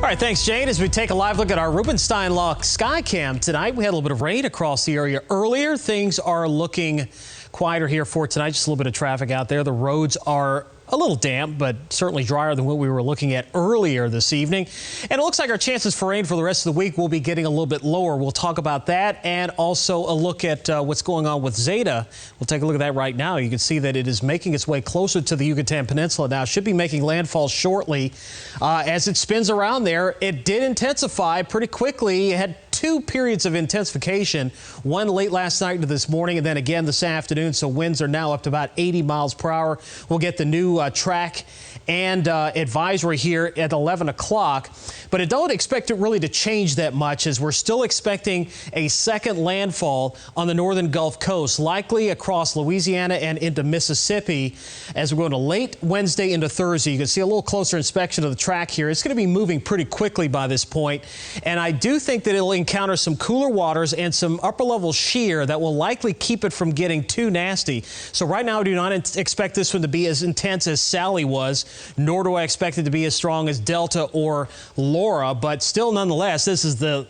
All right, thanks, Jane. As we take a live look at our Rubenstein Law sky cam tonight, we had a little bit of rain across the area earlier. Things are looking quieter here for tonight. Just a little bit of traffic out there. The roads are a little damp, but certainly drier than what we were looking at earlier this evening. And it looks like our chances for rain for the rest of the week will be getting a little bit lower. We'll talk about that and also a look at what's going on with Zeta. We'll take a look at that right now. You can see that it is making its way closer to the Yucatan Peninsula now. Should be making landfall shortly. As it spins around there, it did intensify pretty quickly. It had two periods of intensification, one late last night into this morning and then again this afternoon. So winds are now up to about 80 miles per hour. We'll get the new track and advisory here at 11 o'clock. But I don't expect it really to change that much, as we're still expecting a second landfall on the northern Gulf Coast, likely across Louisiana and into Mississippi as we go into late Wednesday into Thursday. You can see a little closer inspection of the track here. It's going to be moving pretty quickly by this point, and I do think that it'll encounter some cooler waters and some upper level shear that will likely keep it from getting too nasty. So right now I do not expect this one to be as intense as Sally was, nor do I expect it to be as strong as Delta or Laura, but still nonetheless, this is the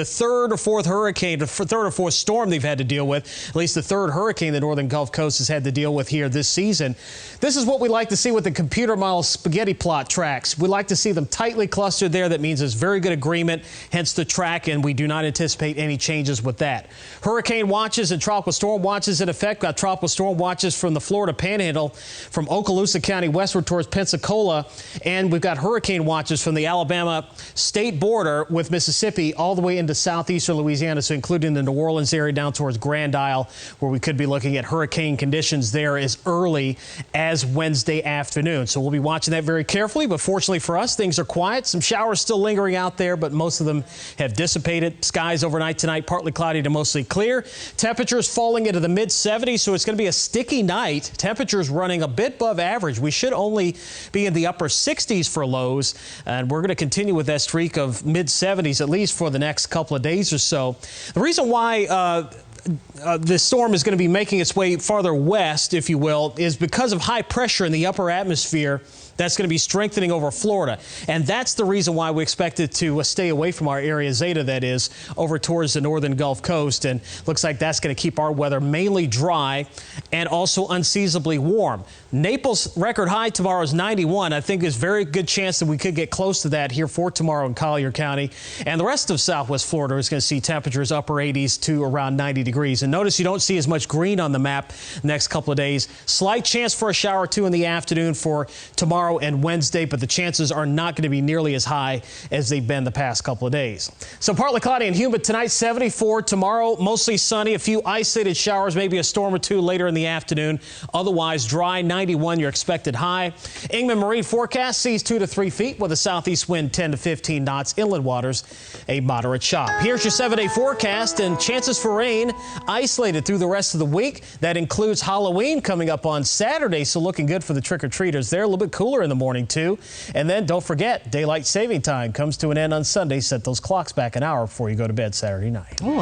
third or fourth hurricane, the third or fourth storm they've had to deal with, at least the third hurricane the northern Gulf Coast has had to deal with here this season. This is what we like to see with the computer model spaghetti plot tracks. We like to see them tightly clustered there. That means there's very good agreement, hence the track, and we do not anticipate any changes with that. Hurricane watches and tropical storm watches in effect. Got tropical storm watches from the Florida Panhandle, from Okaloosa County westward towards Pensacola, and we've got hurricane watches from the Alabama state border with Mississippi all the way into southeastern Louisiana, so including the New Orleans area down towards Grand Isle, where we could be looking at hurricane conditions there as early as Wednesday afternoon. So we'll be watching that very carefully, but fortunately for us, things are quiet. Some showers still lingering out there, but most of them have dissipated. Skies overnight tonight, partly cloudy to mostly clear. Temperatures falling into the mid-70s, so it's going to be a sticky night. Temperatures running a bit above average. We should only be in the upper 60s for lows, and we're going to continue with that streak of mid-70s at least for the next couple of days or so. The reason why this storm is going to be making its way farther west, if you will, is because of high pressure in the upper atmosphere that's going to be strengthening over Florida. And that's the reason why we expect it to stay away from our area, Zeta, that is, over towards the northern Gulf Coast. And looks like that's going to keep our weather mainly dry and also unseasonably warm. Naples' record high tomorrow is 91. I think there's a very good chance that we could get close to that here for tomorrow in Collier County. And the rest of Southwest Florida is going to see temperatures upper 80s to around 90 degrees. And notice you don't see as much green on the map the next couple of days. Slight chance for a shower or two in the afternoon for tomorrow and Wednesday, but the chances are not going to be nearly as high as they've been the past couple of days. So partly cloudy and humid tonight, 74. Tomorrow, mostly sunny, a few isolated showers, maybe a storm or two later in the afternoon. Otherwise dry, 91 your expected high. Ingman Marine forecast sees 2 to 3 feet with a southeast wind 10 to 15 knots. Inland waters, a moderate shock. Here's your 7-day forecast, and chances for rain isolated through the rest of the week. That includes Halloween coming up on Saturday, so looking good for the trick-or-treaters there. A little bit cooler in the morning too. And then don't forget, daylight saving time comes to an end on Sunday. Set those clocks back an hour before you go to bed Saturday night. Ooh,